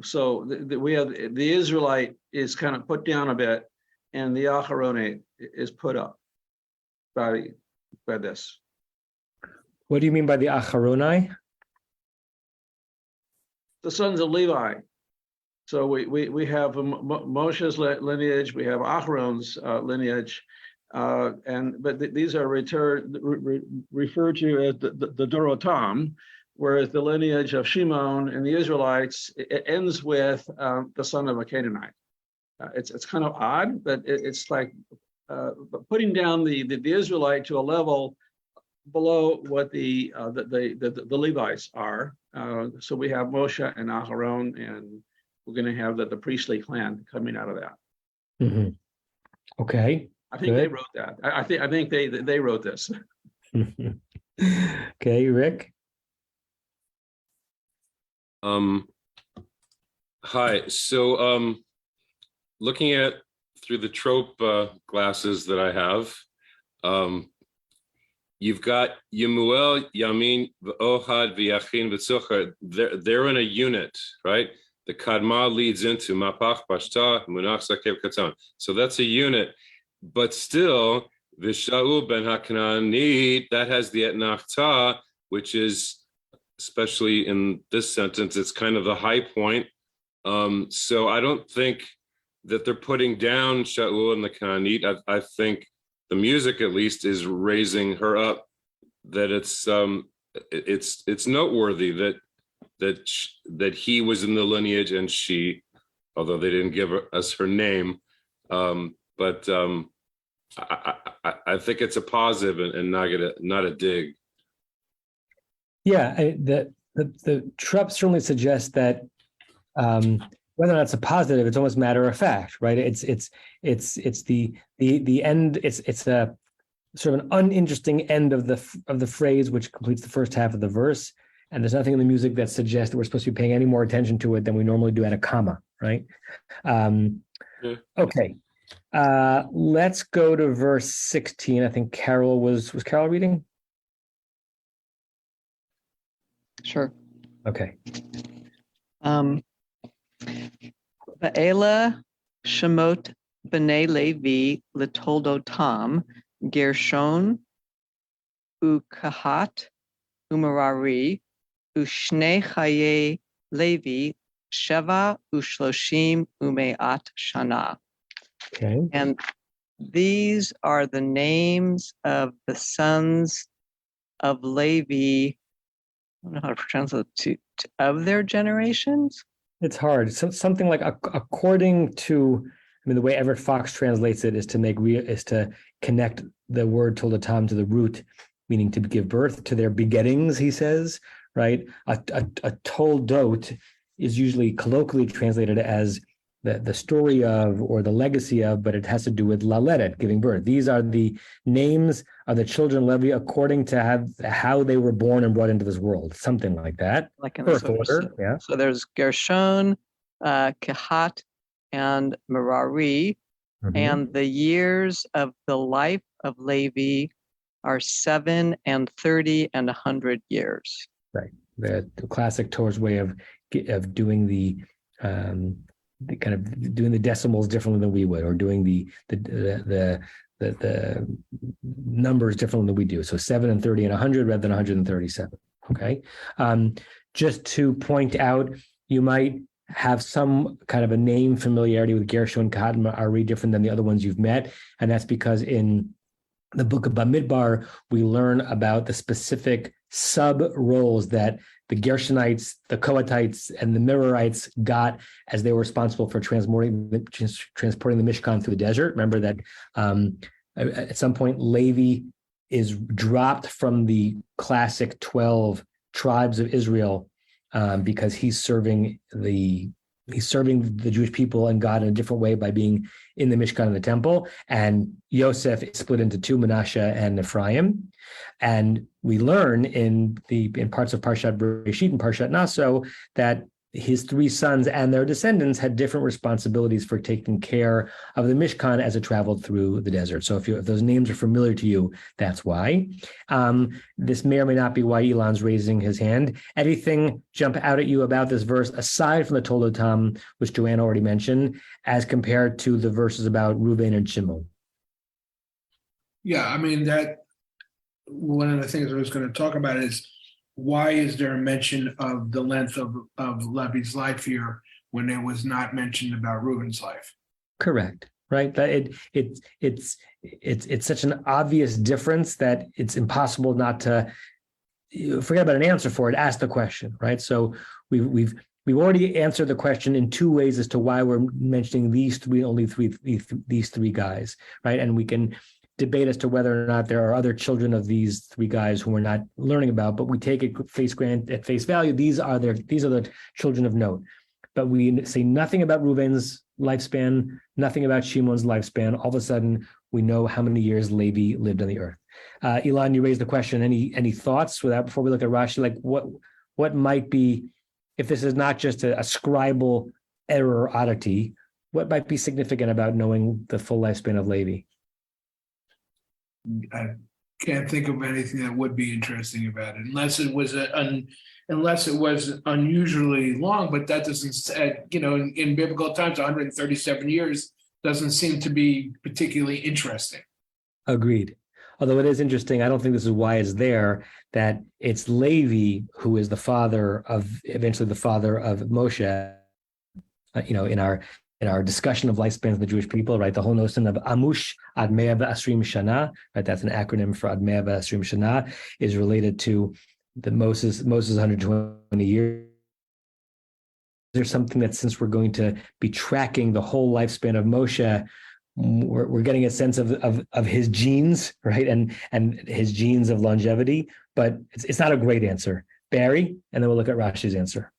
Speaker 12: So we have the Israelite is kind of put down a bit, and the Acharonite is put up by this.
Speaker 2: What do you mean by the Acharonite?
Speaker 12: The sons of Levi. So we have Moshe's lineage, we have Aharon's lineage, but these are referred to as the Dorotam, whereas the lineage of Shimon and the Israelites, it ends with the son of a Canaanite. It's kind of odd, but it's like putting down the Israelite to a level below what the Levites are. So we have Moshe and Aharon, and we're going to have the priestly clan coming out of that.
Speaker 2: Mm-hmm. Okay.
Speaker 12: I think they wrote that. I think they wrote this.
Speaker 2: Okay, Rick.
Speaker 5: Hi. So looking at through the trope glasses that I have, you've got Yemuel, Yamin, Ohad, V'Yachin, V'Tzochar. They're in a unit, right? The Kadma leads into Mapach, Pashta, Munach, Sakev, Katan. So that's a unit. But still, V'Shaul ben HaKananit, that has the Etnachta, which is, especially in this sentence, it's kind of the high point. So I don't think that they're putting down Shaul and the Kananit. I think the music, at least, is raising her up. That it's noteworthy that he was in the lineage and she, although they didn't give us her name, but I think it's a positive and not a dig.
Speaker 2: Yeah, the Trupp certainly suggests that whether or not it's a positive, it's almost matter of fact, right? It's the end. It's a sort of an uninteresting end of the phrase, which completes the first half of the verse. And there's nothing in the music that suggests that we're supposed to be paying any more attention to it than we normally do at a comma, right? Okay, let's go to verse 16. I think Carol was Carol reading?
Speaker 7: Sure.
Speaker 2: Okay.
Speaker 7: Va'ela Shemot b'nei Levi l'toldotam Gershon u'Kahat u'Merari u'Shnei Chaye Levi Sheva u'Shloshim u'Me'at Shana.
Speaker 2: Okay.
Speaker 7: And these are the names of the sons of Levi. I don't know how to translate to of their generations.
Speaker 2: It's hard. So something like according to, the way Everett Fox translates it is to connect the word toldatam to the root meaning to give birth to their begettings, he says, right? A toldot is usually colloquially translated as the story of or the legacy of, but it has to do with laledet, giving birth. These are the names of the children of Levi according to how they were born and brought into this world, something like that.
Speaker 7: Like in
Speaker 2: Birth order, yeah.
Speaker 7: So there's Gershon, Kehat, and Merari, and the years of the life of Levi are 7 and 30 and 100 years.
Speaker 2: Right. The classic Torah's way of doing the kind of doing the decimals differently than we would, or doing the numbers differently than we do. So 7 and 30 and 100 rather than 137. Okay. Just to point out, you might have some kind of a name familiarity with Gershon, Kehat, and Merari different than the other ones you've met, and that's because in the book of Bamidbar, we learn about the specific sub roles that the Gershonites, the Kohathites, and the Merarites got as they were responsible for transporting the Mishkan through the desert. Remember that at some point Levi is dropped from the classic 12 tribes of Israel because he's serving the Jewish people and God in a different way by being in the Mishkan and the temple. And Yosef is split into two, Manasseh and Ephraim. And we learn in parts of Parshat Bereshit and Parshat Naso that his 3 sons and their descendants had different responsibilities for taking care of the Mishkan as it traveled through the desert. So if those names are familiar to you, that's why. This may or may not be why Elon's raising his hand. Anything jump out at you about this verse, aside from the Toldotam, which Joanna already mentioned, as compared to the verses about Reuven and Shimon?
Speaker 10: Yeah, I mean, that one of the things I was going to talk about is, why is there a mention of the length of Levi's life here when it was not mentioned about Reuben's life?
Speaker 2: Correct. Right. That it's such an obvious difference that it's impossible not to forget about an answer for it. Ask the question. Right. So we've already answered the question in 2 ways as to why we're mentioning these three guys. Right. And we can debate as to whether or not there are other children of these 3 guys who we're not learning about, but we take it at face value. These are the children of note. But we say nothing about Reuven's lifespan, nothing about Shimon's lifespan. All of a sudden, we know how many years Levi lived on the earth. Elon, you raised the question. Any thoughts before we look at Rashi? Like what might be, if this is not just a scribal error or oddity, what might be significant about knowing the full lifespan of Levi?
Speaker 10: I can't think of anything that would be interesting about it, unless it was unusually long. But that doesn't, in biblical times, 137 years doesn't seem to be particularly interesting.
Speaker 2: Agreed. Although it is interesting, I don't think this is why it's there, that it's Levi who is eventually the father of Moshe. In our discussion of lifespans of the Jewish people, right? The whole notion of Amush Ad Mea V'Asrim Shana, right? That's an acronym for Ad Mea V'Asrim Shana, is related to the Moses 120 years. There's something that, since we're going to be tracking the whole lifespan of Moshe, we're getting a sense of his genes, right? And his genes of longevity, but it's not a great answer. Barry, and then we'll look at Rashi's answer.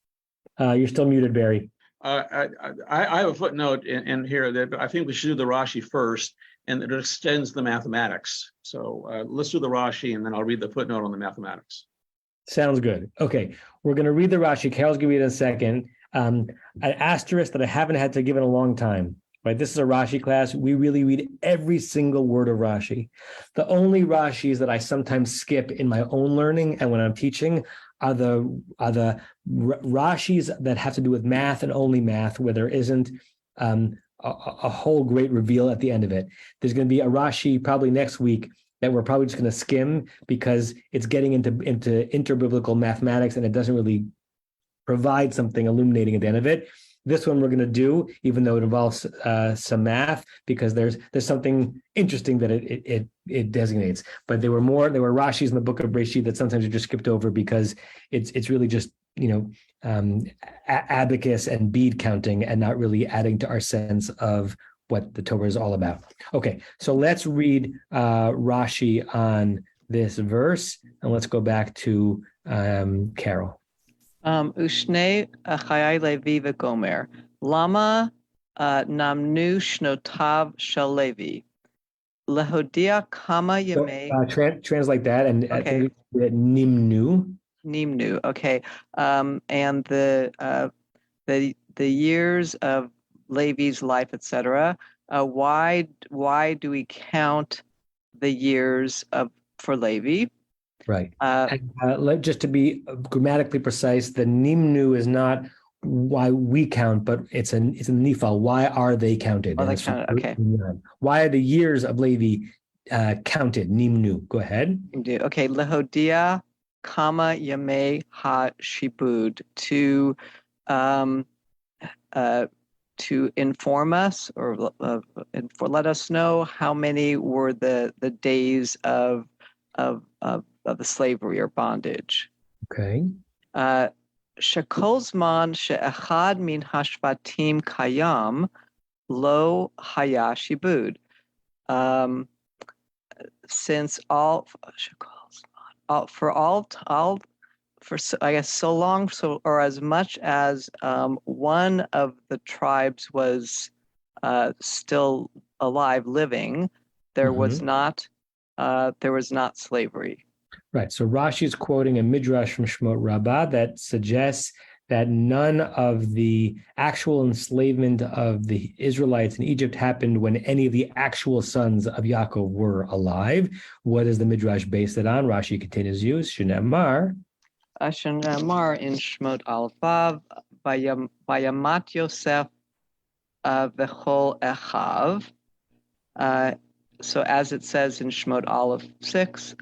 Speaker 2: You're still muted, Barry.
Speaker 12: I have a footnote in here that I think we should do the Rashi first, and it extends the mathematics. So let's do the Rashi, and then I'll read the footnote on the mathematics.
Speaker 2: Sounds good. Okay, we're going to read the Rashi. Carol's going to read it in a second. An asterisk that I haven't had to give in a long time. Right, this is a Rashi class. We really read every single word of Rashi. The only Rashis that I sometimes skip in my own learning and when I'm teaching are the Rashis that have to do with math and only math, where there isn't a whole great reveal at the end of it. There's going to be a Rashi probably next week that we're probably just going to skim because it's getting into interbiblical mathematics and it doesn't really provide something illuminating at the end of it. This one we're going to do, even though it involves some math, because there's something interesting that it designates. But there were Rashis in the book of Bereshit that sometimes are just skipped over because it's really just abacus and bead counting and not really adding to our sense of what the Torah is all about. Okay, so let's read Rashi on this verse. And let's go back to Carol.
Speaker 7: Ushne Chayai Levi v'Gomer. Lama namnu shnotav shel Levi. Lehodia kama yemei.
Speaker 2: Translate that, and
Speaker 7: okay.
Speaker 2: I think that nimnu.
Speaker 7: Nimnu. Okay. And the years of Levi's life, etc. Why do we count the years for Levi?
Speaker 2: Right. Just to be grammatically precise, the nimnu is not why we count, but it's a nifal. Why are they counted?
Speaker 7: Oh, they counted. Okay.
Speaker 2: Why are the years of Levi counted? Nimnu. Go ahead.
Speaker 7: Okay. Lehodia, kama yamei ha shibud, to inform us or let us know how many were the days of the slavery or bondage.
Speaker 2: Okay.
Speaker 7: Shekolzman she'echad min hashvatim kayam lo haya shibud. Since so long, or as much as one of the tribes was still alive, living, there was not slavery.
Speaker 2: Right. So Rashi is quoting a midrash from Shemot Rabbah that suggests that none of the actual enslavement of the Israelites in Egypt happened when any of the actual sons of Yaakov were alive. What is the midrash based it on? Rashi continues to use Shenemar.
Speaker 7: Shenemar in Shemot Al-Vav, Vayamat Yosef v'chol echav. So as it says in Shemot Aleph 6,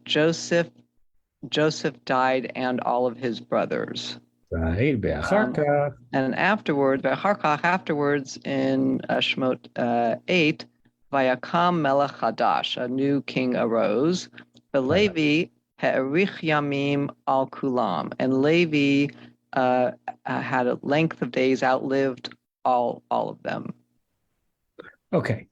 Speaker 7: Joseph died and all of his brothers.
Speaker 2: Right.
Speaker 7: And afterwards in Shemot 8, Vayakam Melech Hadash, a new king arose. The Levi Ha'erich Yamim al Kulam, and Levi had a length of days outlived all of them.
Speaker 2: Okay,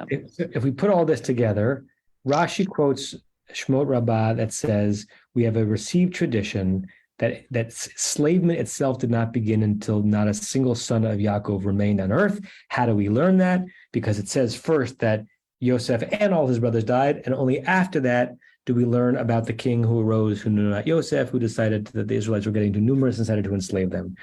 Speaker 2: if we put all this together, Rashi quotes Shemot Rabbah that says we have a received tradition that enslavement itself did not begin until not a single son of Yaakov remained on earth. How do we learn that? Because it says first that Yosef and all his brothers died, and only after that do we learn about the king who arose, who knew not Yosef, who decided that the Israelites were getting too numerous and decided to enslave them.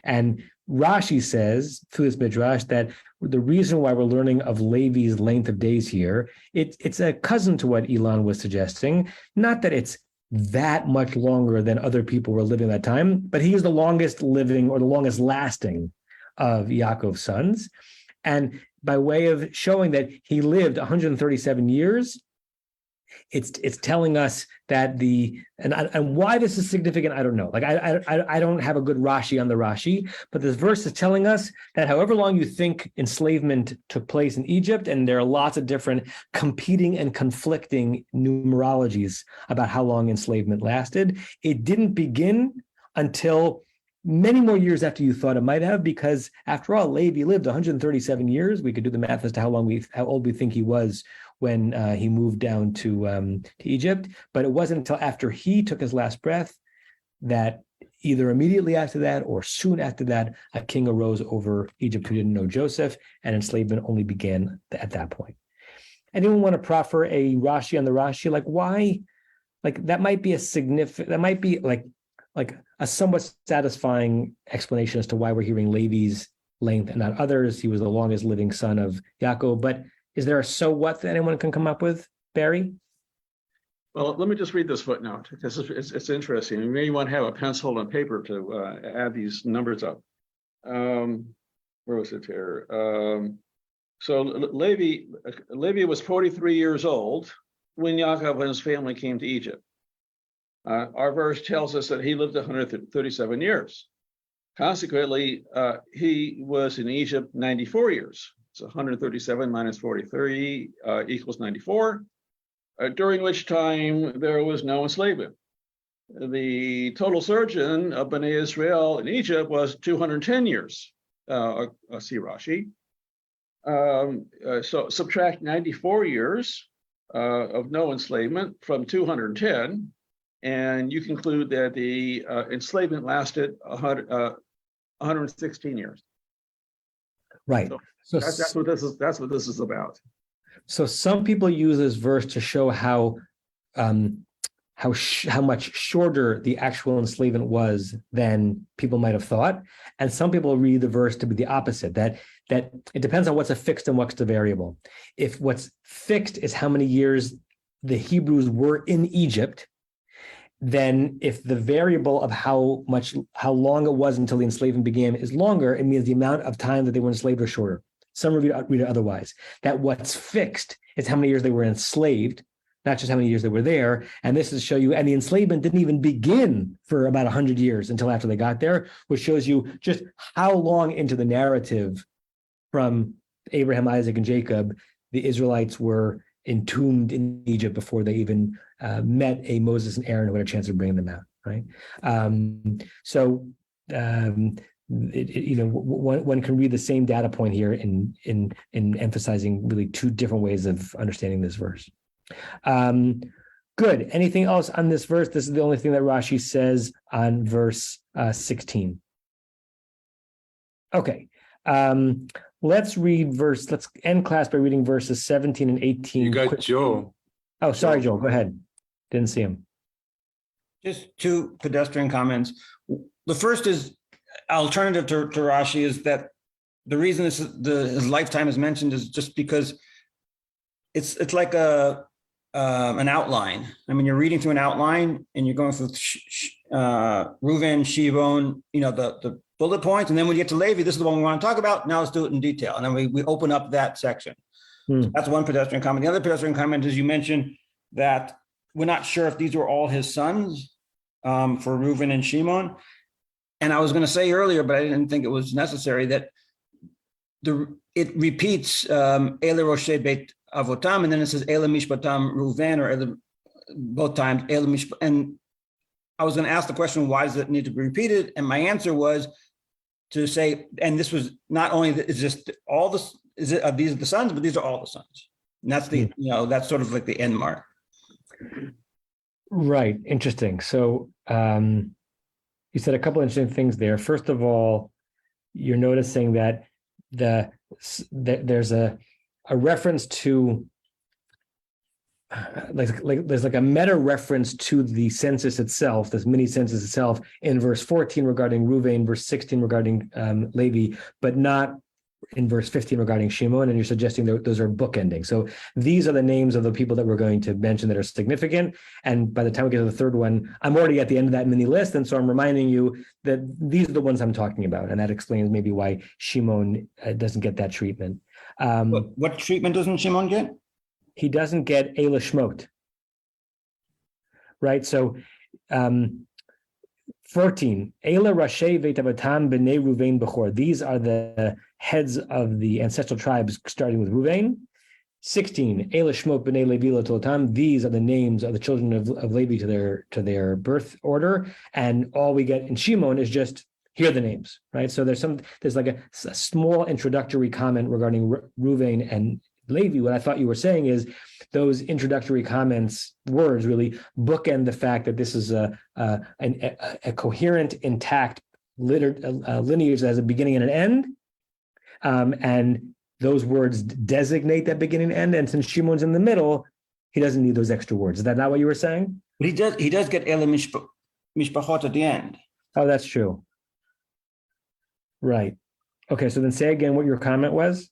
Speaker 2: And Rashi says through this midrash that the reason why we're learning of Levi's length of days here, it's a cousin to what Elon was suggesting. Not that it's that much longer than other people were living at that time, but he is the longest living or the longest lasting of Yaakov's sons. And by way of showing that he lived 137 years, it's telling us that and why this is significant, I don't know. Like I don't have a good Rashi on the Rashi, but this verse is telling us that however long you think enslavement took place in Egypt, and there are lots of different competing and conflicting numerologies about how long enslavement lasted, it didn't begin until many more years after you thought it might have, because after all, Levi lived 137 years. We could do the math as to how old we think he was when he moved down to Egypt. But it wasn't until after he took his last breath that either immediately after that or soon after that, a king arose over Egypt who didn't know Joseph, and enslavement only began at that point. Anyone want to proffer a Rashi on the Rashi? Like why? Like that might be like a somewhat satisfying explanation as to why we're hearing Levi's length and not others. He was the longest living son of Yaakov, but is there a so what that anyone can come up with, Barry?
Speaker 12: Well, let me just read this footnote because it's interesting. You may want to have a pencil and paper to add these numbers up. Where was it here? So Levi was 43 years old when Yaakov and his family came to Egypt. Our verse tells us that he lived 137 years. Consequently, he was in Egypt 94 years. So 137 minus 43 equals 94, during which time there was no enslavement. The total sojourn of Bnei Israel in Egypt was 210 years, see Rashi. So subtract 94 years of no enslavement from 210, and you conclude that the enslavement lasted 116 years.
Speaker 2: Right.
Speaker 12: So that's what this is about.
Speaker 2: So some people use this verse to show how much shorter the actual enslavement was than people might have thought, and some people read the verse to be the opposite. That it depends on what's a fixed and what's the variable. If what's fixed is how many years the Hebrews were in Egypt, then if the variable of how long it was until the enslavement began is longer, it means the amount of time that they were enslaved was shorter. Some read it otherwise. That what's fixed is how many years they were enslaved, not just how many years they were there. And this is to show you, and the enslavement didn't even begin for about 100 years until after they got there, which shows you just how long into the narrative from Abraham, Isaac, and Jacob, the Israelites were entombed in Egypt before they even met a Moses and Aaron who had a chance of bringing them out, right? One can read the same data point here in emphasizing really two different ways of understanding this verse. Good. Anything else on this verse? This is the only thing that Rashi says on verse 16. Okay. Let's end class by reading verses 17 and 18.
Speaker 5: You got Joel.
Speaker 2: Oh, sorry, Joel. Go ahead. Didn't see him.
Speaker 13: Just two pedestrian comments. The first is alternative to Rashi is that the reason his lifetime is mentioned is just because it's like an outline. I mean, you're reading through an outline and you're going through Reuven, Shimon, the bullet points, and then when you get to Levi, this is the one we want to talk about. Now let's do it in detail, and then we open up that section. So that's one pedestrian comment. The other pedestrian comment is you mentioned that we're not sure if these were all his sons for Reuven and Shimon. And I was going to say earlier, but I didn't think it was necessary, that it repeats Ele Roshei Beit Avotam, and then it says Ele Mishpatam Reuven, or both times Ele Mishpat. And I was going to ask the question, why does it need to be repeated? And my answer was to say, and this was not only these are the sons, but these are all the sons. And that's that's sort of like the end mark.
Speaker 2: Right. Interesting. So you said a couple of interesting things there. First of all, you're noticing that there's a reference to there's like a meta reference to the census itself, this mini census itself, in verse 14 regarding Reuven, verse 16 regarding Levi, but not in verse 15 regarding Shimon, and you're suggesting that those are bookending. So these are the names of the people that we're going to mention that are significant. And by the time we get to the third one, I'm already at the end of that mini list. And so I'm reminding you that these are the ones I'm talking about. And that explains maybe why Shimon doesn't get that treatment.
Speaker 13: What treatment doesn't Shimon get?
Speaker 2: He doesn't get Eila Shemot. Right? So 14, Eila Rashi Beit Am B'nei Reuven Bechor. These are the heads of the ancestral tribes, starting with Reuven. 16, Eila Shemot B'nei Levi L'Totam. These are the names of the children of Levi to their birth order. And all we get in Shimon is just, here are the names, right? So there's like a small introductory comment regarding Reuven and Levi. What I thought you were saying is those introductory words really bookend the fact that this is a coherent, intact lineage that has a beginning and an end. And those words designate that beginning and end. And since Shimon's in the middle, he doesn't need those extra words. Is that not what you were saying?
Speaker 13: But he does get Ele Mishpachot at the end.
Speaker 2: Oh, that's true. Right. Okay, so then say again what your comment was.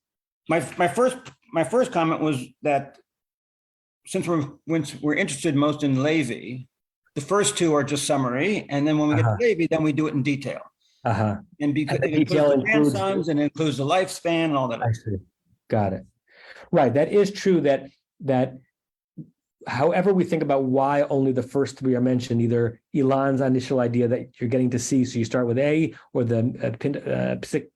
Speaker 13: My first comment was that since we're interested most in Levi, the first two are just summary, and then when we get to Levi, then we do it in detail. And because it includes the grandsons and it includes the lifespan and all that.
Speaker 2: I see. Got it. Right. That is true that however we think about why only the first three are mentioned, either Elon's initial idea that you're getting to see, so you start with A, or the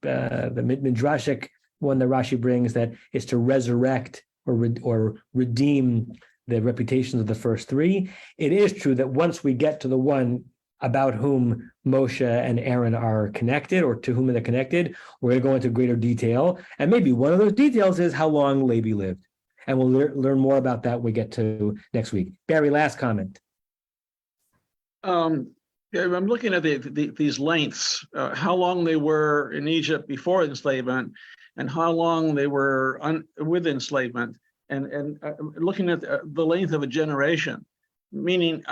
Speaker 2: Midrashic one that Rashi brings that is to resurrect or redeem the reputations of the first three. It is true that once we get to the one about whom Moshe and Aaron are connected, or to whom they're connected, we're going to go into greater detail. And maybe one of those details is how long Levi lived. And we'll learn more about that when we get to next week. Barry, last comment.
Speaker 12: Yeah, I'm looking at these lengths, how long they were in Egypt before enslavement, and how long they were with enslavement, and looking at the length of a generation, meaning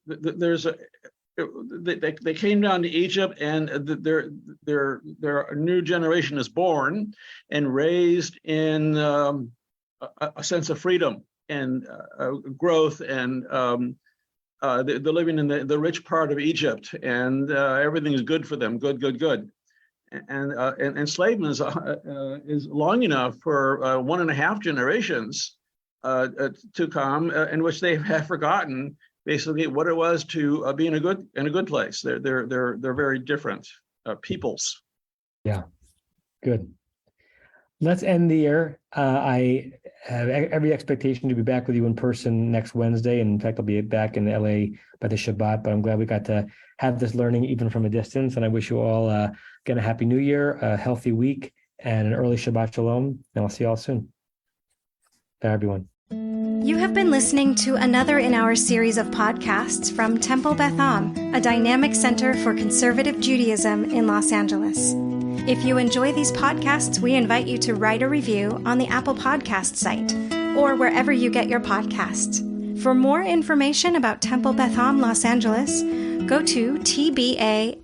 Speaker 12: there's a they came down to Egypt, and their new generation is born and raised in a sense of freedom and growth, and they're living in the rich part of Egypt, and everything is good for them, good. And enslavement is long enough for 1.5 generations to come, in which they have forgotten basically what it was to be in a good place. They're very different peoples.
Speaker 2: Yeah, good. Let's end the year. I have every expectation to be back with you in person next Wednesday. And in fact, I'll be back in LA by the Shabbat, but I'm glad we got to have this learning even from a distance. And I wish you all, again, a happy new year, a healthy week, and an early Shabbat Shalom. And I'll see you all soon. Bye, everyone.
Speaker 1: You have been listening to another in our series of podcasts from Temple Beth Am, a dynamic center for conservative Judaism in Los Angeles. If you enjoy these podcasts, we invite you to write a review on the Apple Podcast site or wherever you get your podcasts. For more information about Temple Beth Am Los Angeles, go to tbala.org.